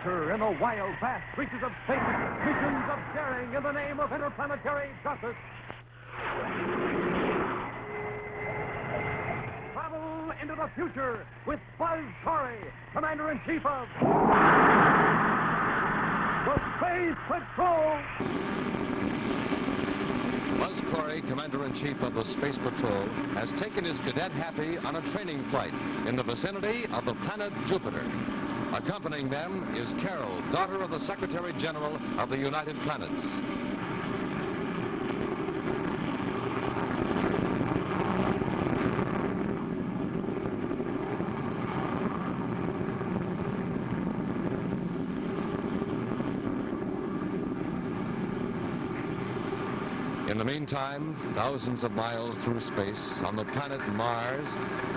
adventure in the wild, vast reaches of space, missions of daring in the name of interplanetary justice. Travel into the future with Buzz Corry, Commander-in-Chief of the Space Patrol. Buzz Corry, Commander-in-Chief of the Space Patrol, has taken his Cadet Happy on a training flight in the vicinity of the planet Jupiter. Accompanying them is Carol, daughter of the Secretary General of the United Planets. In the meantime, thousands of miles through space, on the planet Mars,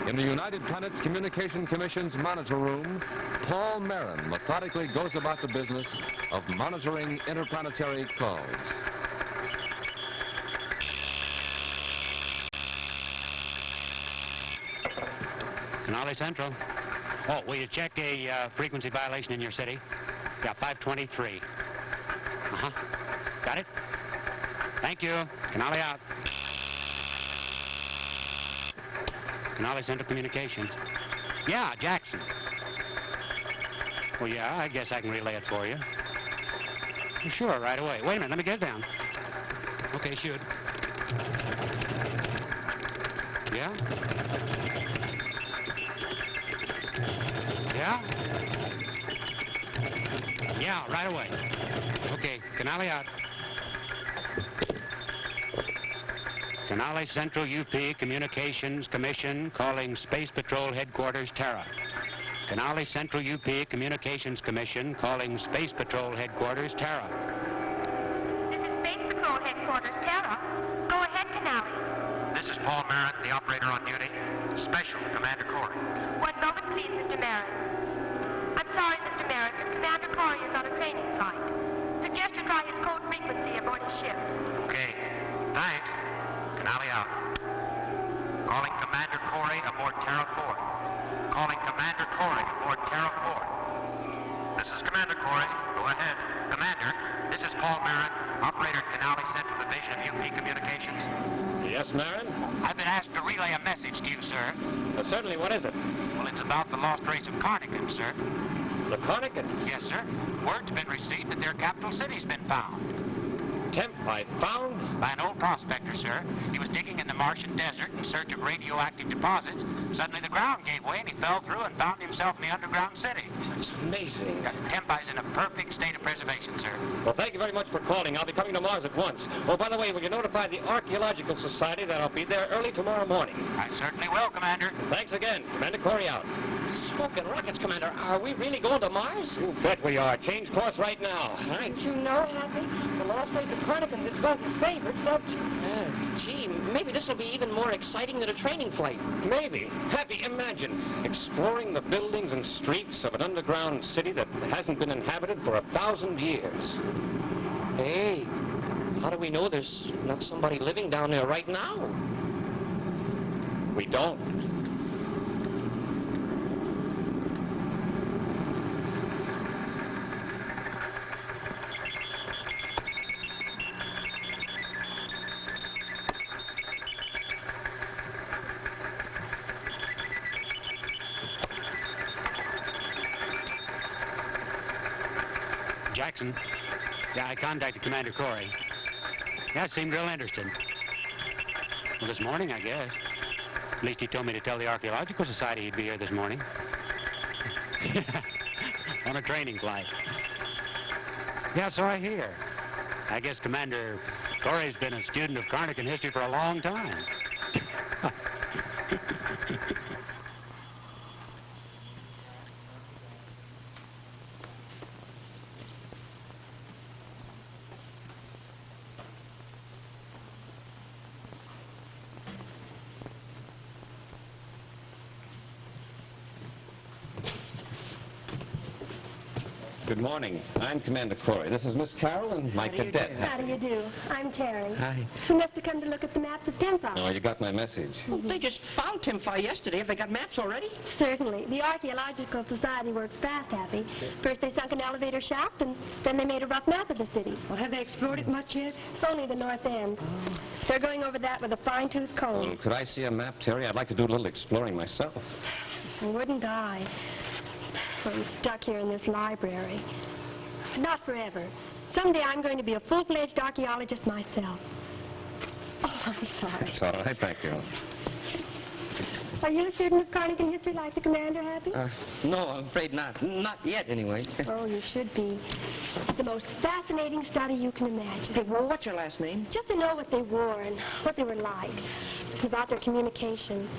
in the United Planets Communication Commission's monitor room, Paul Marin methodically goes about the business of monitoring interplanetary calls. Canale Central. Oh, will you check a frequency violation in your city? Yeah, 523. Uh-huh. Got it? Thank you. Canale out. Canale Central Communications. Yeah, Jackson. Well, yeah, I guess I can relay it for you. Sure, right away. Wait a minute, let me get it down. Okay, shoot. Yeah? Yeah? Yeah, right away. Okay, Canale out. Canale Central UP Communications Commission calling Space Patrol Headquarters Terra. Canale Central UP Communications Commission calling Space Patrol Headquarters Terra. This is Space Patrol Headquarters Terra. Go ahead, Canale. This is Paul Marin, the operator on duty. Special, Commander Corry. 1 moment, please, Mr. Marin. I'm sorry, Mr. Marin, but Commander Corry is on a training flight. Suggest you try his code frequency aboard his ship. Okay, thanks. Canale out. Calling Commander Corry aboard Terra 4. Calling Commander Corry aboard Terra 4. This is Commander Corry. Go ahead. Commander, this is Paul Marin, operator Canale Central Division of UP Communications. Yes, Marin? I've been asked to relay a message to you, sir. Certainly. What is it? Well, it's about the lost race of Carnacans, sir. The Carnacans? Yes, sir. Word's been received that their capital city's been found. I found? By an old prospector, sir. He was digging in the Martian desert in search of radioactive deposits. Suddenly the ground gave way and he fell through and found himself in the underground city. That's amazing. Tempai's in a perfect state of preservation, sir. Well, thank you very much for calling. I'll be coming to Mars at once. Oh, by the way, will you notify the Archaeological Society that I'll be there early tomorrow morning? I certainly will, Commander. Thanks again. Commander Corry out. Smoking rockets, Commander. Are we really going to Mars? You bet we are. Change course right now. Right. You know, Happy, the lost race of Carnacans is Buzz's favorite subject. Gee, maybe this will be even more exciting than a training flight. Maybe. Happy, imagine exploring the buildings and streets of an underground city that hasn't been inhabited for 1,000 years. Hey, how do we know there's not somebody living down there right now? We don't. Jackson. Yeah, I contacted Commander Corry. Yeah, it seemed real interested. Well, this morning, I guess. At least he told me to tell the Archaeological Society he'd be here this morning. On a training flight. Yeah, so I hear. I guess Commander Corry's been a student of Carnacan history for a long time. Good morning. I'm Commander Corry. This is Miss Carroll and my cadet. How do you do? I'm Terry. Hi. You must have come to look at the maps of Tempa. Oh, you got my message. Well, they just found Tempa yesterday. Have they got maps already? Certainly. The Archaeological Society works fast, Happy. First they sunk an elevator shaft, and then they made a rough map of the city. Well, have they explored it much yet? It's only the north end. They're going over that with a fine-tooth comb. Well, could I see a map, Terry? I'd like to do a little exploring myself. Wouldn't I? I'm stuck here in this library. Not forever. Someday I'm going to be a full-fledged archaeologist myself. Oh, I'm sorry. It's all right, thank you. Are you a student of Carnacan history like the Commander, Happy? No, I'm afraid not. Not yet, anyway. Oh, you should be. It's the most fascinating study you can imagine. Hey, well, what's your last name? Just to know what they wore and what they were like, about their communication.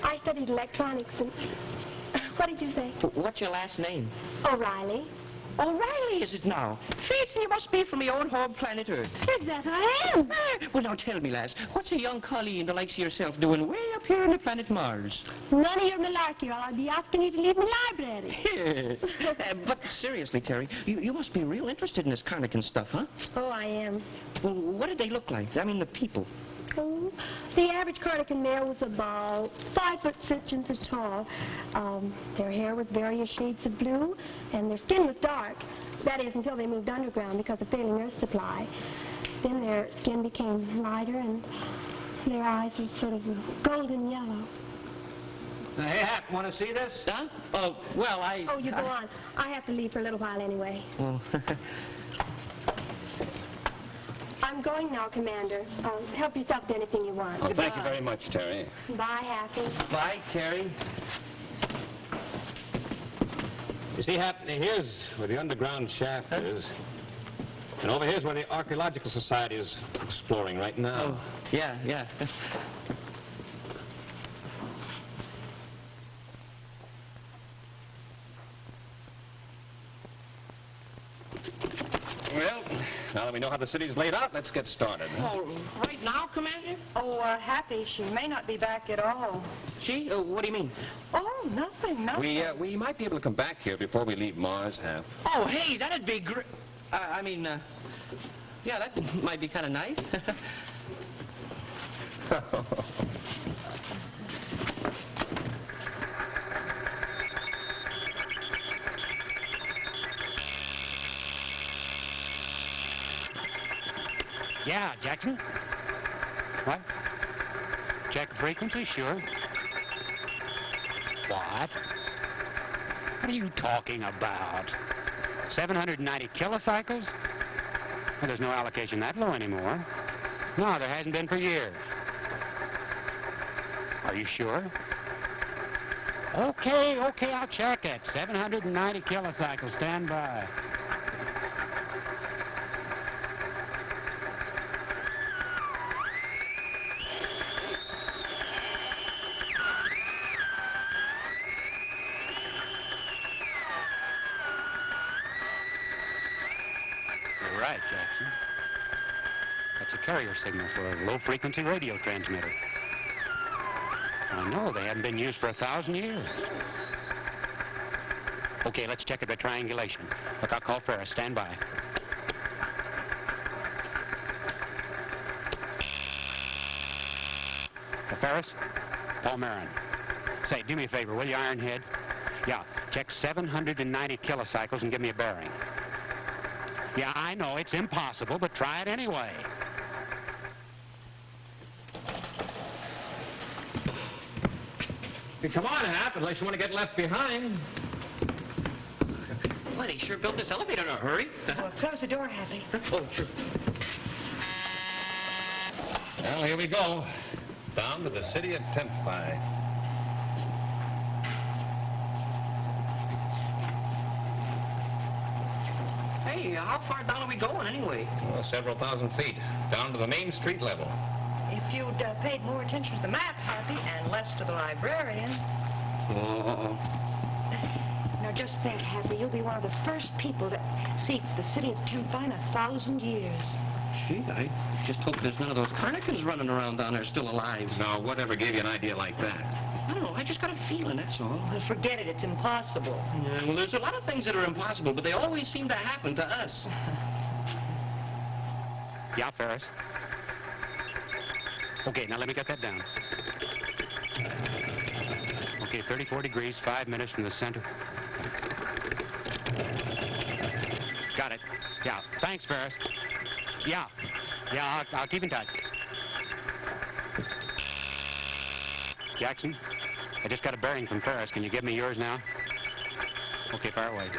I studied electronics and... What did you say? What's your last name? O'Reilly. O'Reilly, is it now? Faith, you must be from your own home planet Earth. Is that I am? Well, now tell me, lass, what's a young colleen the likes of yourself doing way up here on the planet Mars? None of your malarkey, or I'll be asking you to leave the library. But seriously, Terry, you must be real interested in this Carnacan stuff, huh? Oh, I am. Well, what did they look like? I mean, the people. Oh, the average Carnacan male was about 5 foot 6 inches tall. Their hair was various shades of blue, and their skin was dark. That is, until they moved underground because of failing earth supply. Then their skin became lighter, and their eyes were sort of golden yellow. Hey, Hap, want to see this? Huh? Oh, well, Oh, you go on. I have to leave for a little while anyway. Oh. I'm going now, Commander. Help yourself to anything you want. Oh, thank you very much, Terry. Bye, Happy. Bye, Terry. You see, Hap, here's where the underground shaft is. And over here's where the Archaeological Society is exploring right now. Oh, yeah. Well, now that we know how the city's laid out, let's get started. Oh, right now, Commander? Oh, Happy, she may not be back at all. She? What do you mean? Oh, nothing. We might be able to come back here before we leave Mars, Hap. Oh, hey, that'd be great. Yeah, that might be kind of nice. Yeah, Jackson? What? Check frequency, sure. What? What are you talking about? 790 kilocycles? Well, there's no allocation that low anymore. No, there hasn't been for years. Are you sure? Okay, I'll check it. 790 kilocycles, stand by. You're right, Jackson. That's a carrier signal for a low-frequency radio transmitter. I know, they haven't been used for 1,000 years. Okay, let's check it by triangulation. Look, I'll call Ferris. Stand by. Ferris? Paul Marin. Say, do me a favor, will you, Ironhead? Yeah, check 790 kilocycles and give me a bearing. Yeah, I know, it's impossible, but try it anyway. Come on, Hap, unless you want to get left behind. Well, they sure built this elevator in a hurry. Well, close the door, Happy. Oh, sure. Well, here we go. Down to the city of Tempi. Hey, how far down are we going anyway? Well, several thousand feet. Down to the main street level. If you'd paid more attention to the map, Happy, and less to the librarian. Oh. Now, just think, Happy, you'll be one of the first people to see the city of Tempi in 1,000 years. Gee, I just hope there's none of those Carnacans running around down there still alive. Now, whatever gave you an idea like that? I don't know. I just got a feeling, that's all. Forget it. It's impossible. Yeah, well, there's a lot of things that are impossible, but they always seem to happen to us. Yeah, Ferris. Okay, now let me get that down. Okay, 34 degrees, 5 minutes from the center. Got it. Yeah, thanks, Ferris. Yeah, I'll keep in touch. Jackson, I just got a bearing from Ferris. Can you give me yours now? Okay, fire away.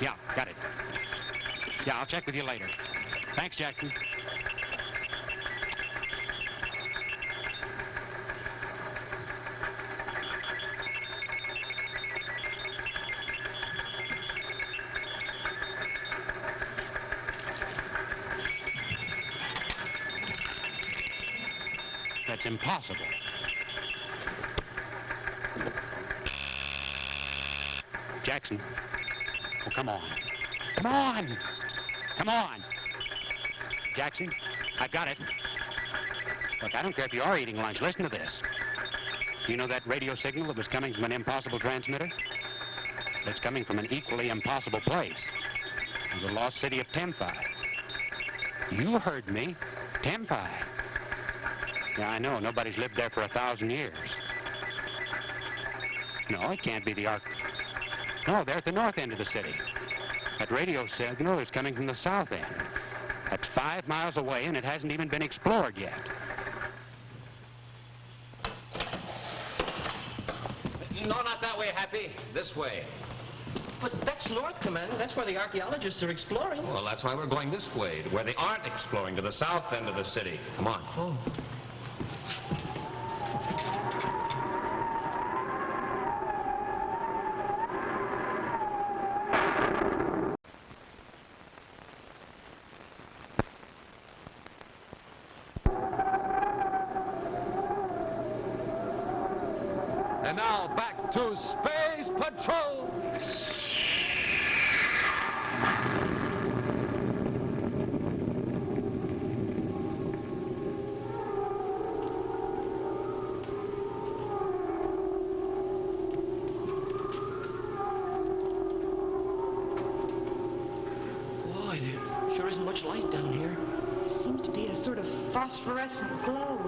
Yeah, got it. Yeah, I'll check with you later. Thanks, Jackson. That's impossible. Jackson. Oh, come on. Come on! Come on! Jackson, I've got it. Look, I don't care if you are eating lunch. Listen to this. You know that radio signal that was coming from an impossible transmitter? It's coming from an equally impossible place. The lost city of Tempi. You heard me. Tempi. Yeah, I know. Nobody's lived there for 1,000 years. No, it can't be the Ark. No, they're at the north end of the city. That radio signal is coming from the south end. That's 5 miles away, and it hasn't even been explored yet. No, not that way, Happy. This way. But that's north, Commander. That's where the archaeologists are exploring. Well, that's why we're going this way, to where they aren't exploring, to the south end of the city. Come on. Oh. And now back to Space Patrol! Boy, there sure isn't much light down here. Seems to be a sort of phosphorescent glow.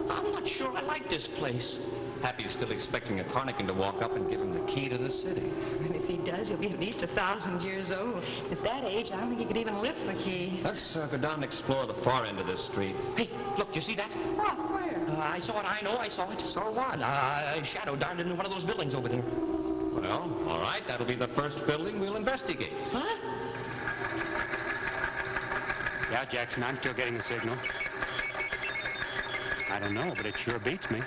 I'm not sure I like this place. Happy's still expecting a Carnacan to walk up and give him the key to the city. And if he does, he'll be at least 1,000 years old. At that age, I don't think he could even lift the key. Let's go down and explore the far end of this street. Hey, look, you see that? What? Where? I saw it. I know I saw it. Saw what? A shadow darted into one of those buildings over there. Well, all right. That'll be the first building we'll investigate. Huh? Yeah, Jackson, I'm still getting the signal. I don't know, but it sure beats me.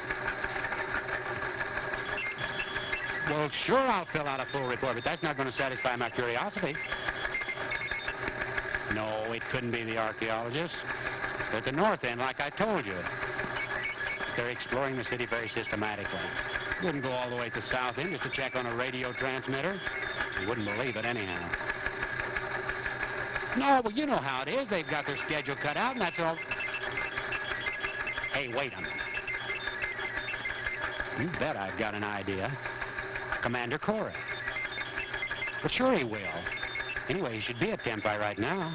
Well, sure, I'll fill out a full report, but that's not going to satisfy my curiosity. No, it couldn't be the archaeologists. They're at the north end, like I told you. They're exploring the city very systematically. Wouldn't go all the way to the south end just to check on a radio transmitter. You wouldn't believe it anyhow. No, well, you know how it is. They've got their schedule cut out, and that's all. Hey, wait a minute. You bet I've got an idea. Commander Corry. Well, sure he will. Anyway, he should be at Tempi right now.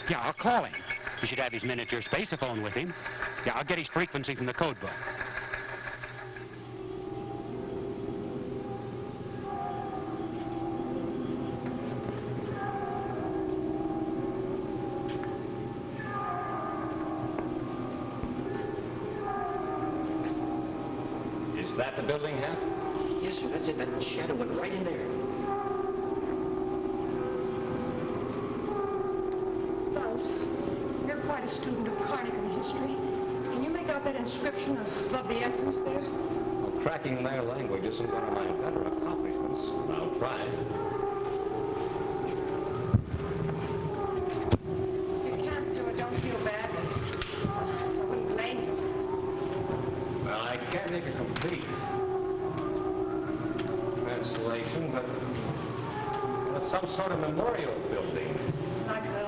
Yeah, I'll call him. He should have his miniature spaceophone with him. Yeah, I'll get his frequency from the code book. Is that the building, Hap? Yes, sir. That's it. That shadow went right in there. Buzz, you're quite a student of Carnacan history. Can you make out that inscription above the entrance there? Well, cracking their language isn't one of my better accomplishments. I'll try. If you can't do it, don't feel bad. I wouldn't blame you. Well, I can't make a complete translation, but it's some sort of memorial building.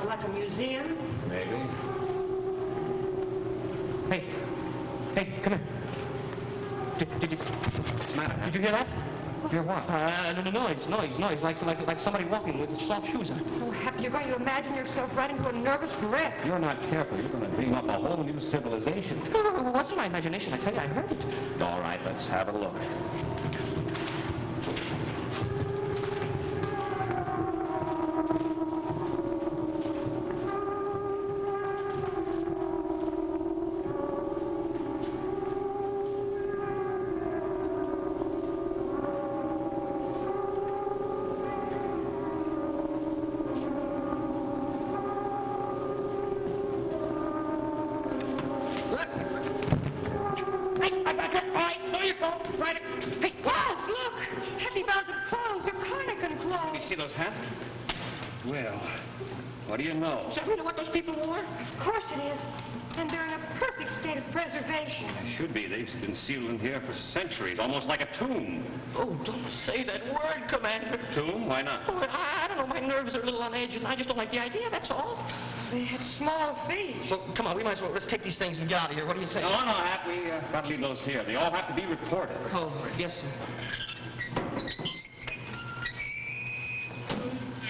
Like a museum? Maybe. Hey, come here. Did you... What's the matter, huh? Did you hear that? Hear what? Noise, like somebody walking with soft shoes on. Oh, Happy, you're going to imagine yourself right into a nervous wreck. If you're not careful, you're going to dream up a whole new civilization. No, what's in my imagination? I tell you, I heard it. All right, let's have a look. Hey, Buzz, look! Happy found some clothes. They're Carnacan clothes. You see those hats? Well, what do you know? Is that really what those people wore? Of course it is. And they're in a perfect state of preservation. They should be. They've been sealed in here for centuries, almost like a tomb. Oh, don't say that word, Commander. Tomb? Why not? Oh, I don't know. My nerves are a little on edge, and I just don't like the idea, that's all. They have small feet. Well, come on, we might as well, let's take these things and get out of here. What do you say? No, Hap, we got to leave those here. They all have to be reported. Oh, yes, sir.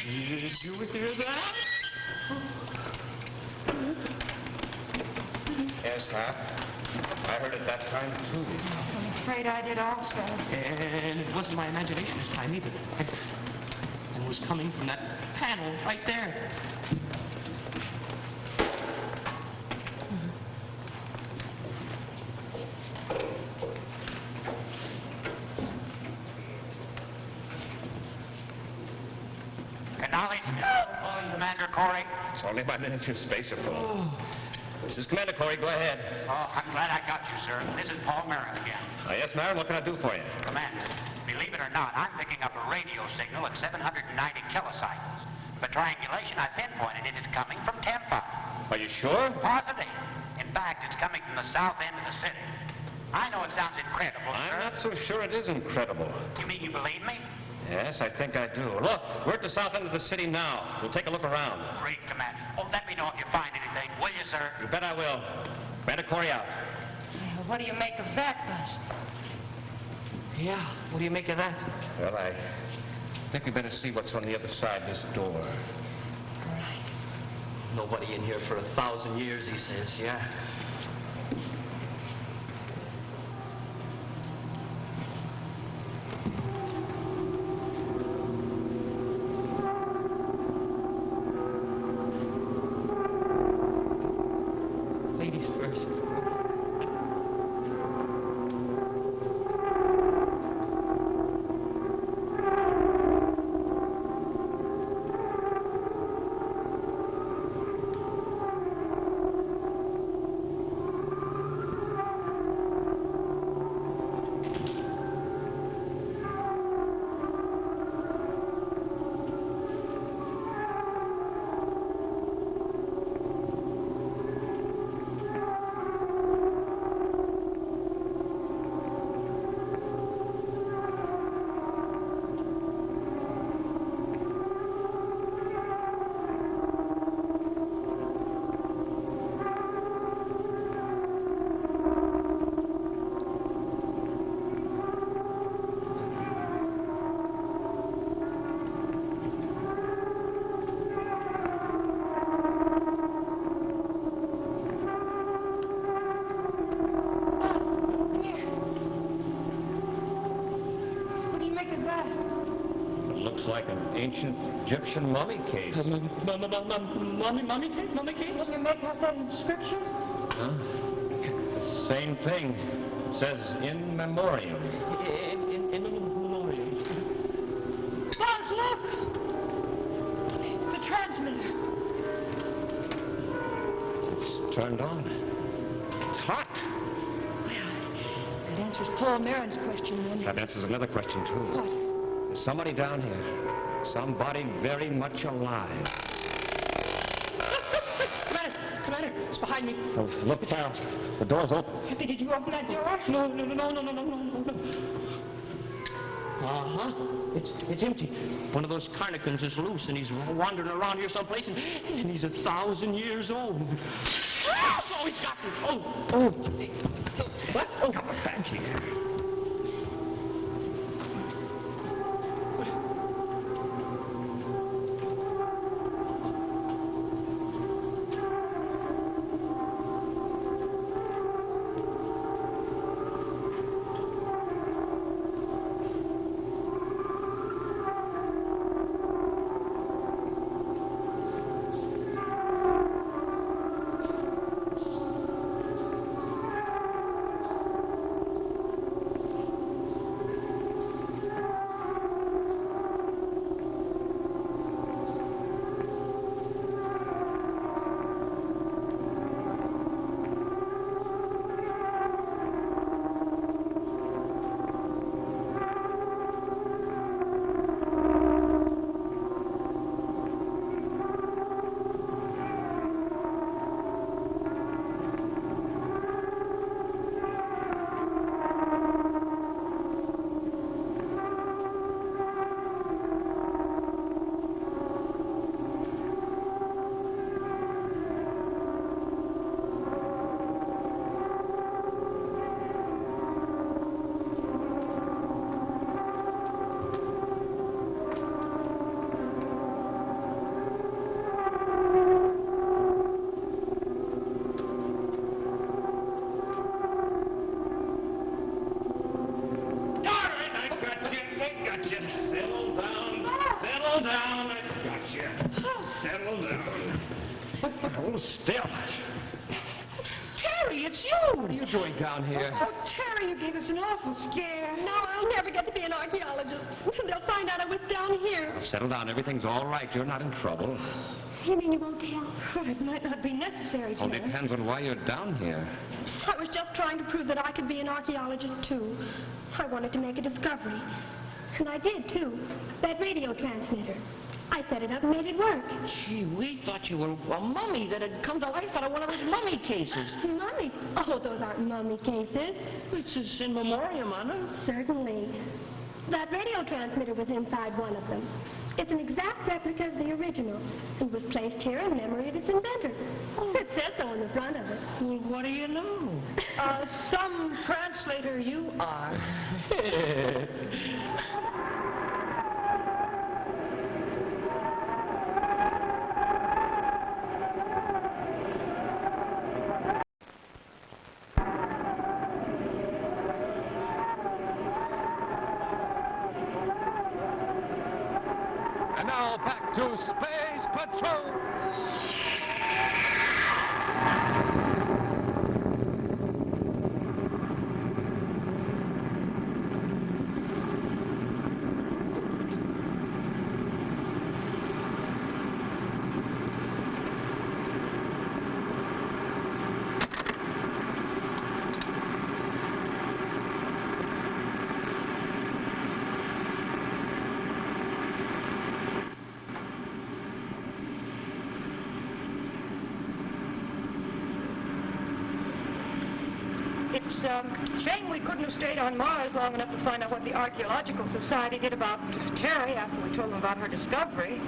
Did you hear that? Yes, Hap. I heard it that time, too. I'm afraid I did also. And it wasn't my imagination this time either. It was coming from that panel right there. Commander Corry. It's only my miniature spacer phone. This is Commander Corry. Go ahead. Oh, I'm glad I got you, sir. This is Paul Marin again. Yes, Marin, what can I do for you? Commander, believe it or not, I'm picking up a radio signal at 790 kilocycles. For triangulation, I pinpointed it is coming from Tempa. Are you sure? Positive. In fact, it's coming from the south end of the city. I know it sounds incredible, I'm sir. not so sure it is incredible. You mean you believe me? Yes, I think I do. Look, we're at the south end of the city now. We'll take a look around. Great, Commander. Oh, let me know if you find anything, will you, sir? You bet I will. Commander Corry out. Well, what do you make of that, Buzz? Yeah, what do you make of that? Well, I think we better see what's on the other side of this door. All right. Nobody in here for 1,000 years, he says, yeah. Ladies first. Like an ancient Egyptian mummy case. Mummy case? Can you make out that inscription? Huh? The same thing. It says, in memoriam. In memoriam. Buzz, look! It's a transmitter. It's turned on. It's hot. Well, that answers Paul Marin's question, then. That answers another question, too. What? There's somebody down here. Somebody very much alive. Commander, it's behind me. Oh, look, Clarence. The door's open. Happy, did you open that door? No. Uh-huh. It's empty. One of those Carnacans is loose, and he's wandering around here someplace, and he's 1,000 years old. Oh, he's got me. Oh. What? Oh. Come back here. Still. Terry, it's you! What are you doing down here? Oh, Terry, you gave us an awful scare. No, I'll never get to be an archaeologist. They'll find out I was down here. Settle down. Everything's all right. You're not in trouble. You mean you won't tell? Well, it might not be necessary, Only Terry. depends on why you're down here. I was just trying to prove that I could be an archaeologist, too. I wanted to make a discovery. And I did, too. That radio transmitter. I set it up and made it work. Gee, we thought you were a mummy that had come to life out of one of those mummy cases. Mummy? Oh, those aren't mummy cases. It's just in memoriam on them. Certainly. That radio transmitter was inside one of them. It's an exact replica of the original and was placed here in memory of its inventor. It says so on the front of it. Well, what do you know? Some translator you are. And now back to Space Patrol. It's a shame we couldn't have stayed on Mars long enough to find out what the Archaeological Society did about Terry after we told them about her discovery.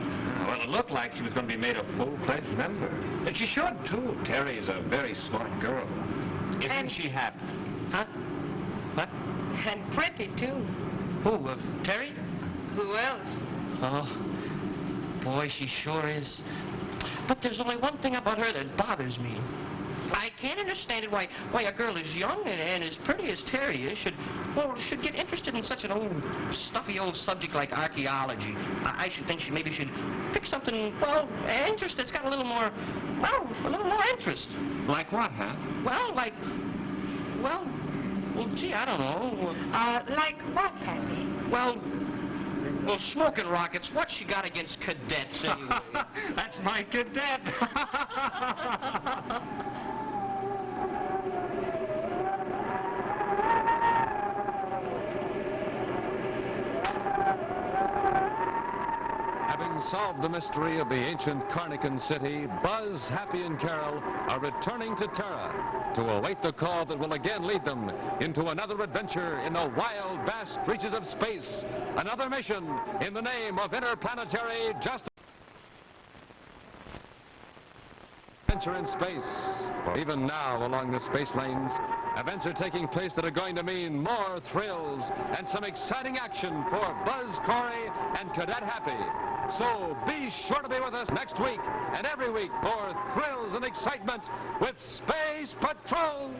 Well, it looked like she was going to be made a full-fledged member. And she should, too. Terry is a very smart girl. Isn't she happy? Huh? What? And pretty, too. Who, Terry? Who else? Oh, boy, she sure is. But there's only one thing about her that bothers me. I can't understand it why a girl as young and as pretty as Terry is should get interested in such an stuffy old subject like archaeology. I should think she maybe should pick something, well, interest that's got a little more interest. Like what, huh? Well, gee, I don't know. Like what, Happy? Well, smoking rockets, what's she got against cadets anyway? That's my cadet. Solve the mystery of the ancient Carnacan city, Buzz, Happy, and Carol are returning to Terra to await the call that will again lead them into another adventure in the wild, vast reaches of space. Another mission in the name of interplanetary justice. adventure in space. For even now, along the space lanes, events are taking place that are going to mean more thrills and some exciting action for Buzz Corry and Cadet Happy. So be sure to be with us next week and every week for thrills and excitement with Space Patrol.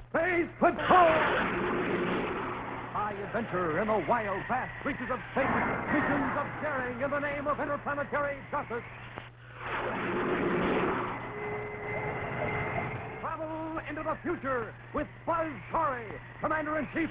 Space Patrol! High adventure in the wild, vast reaches of space. Missions of daring in the name of interplanetary justice. Travel into the future with Buzz Corry, Commander-in-Chief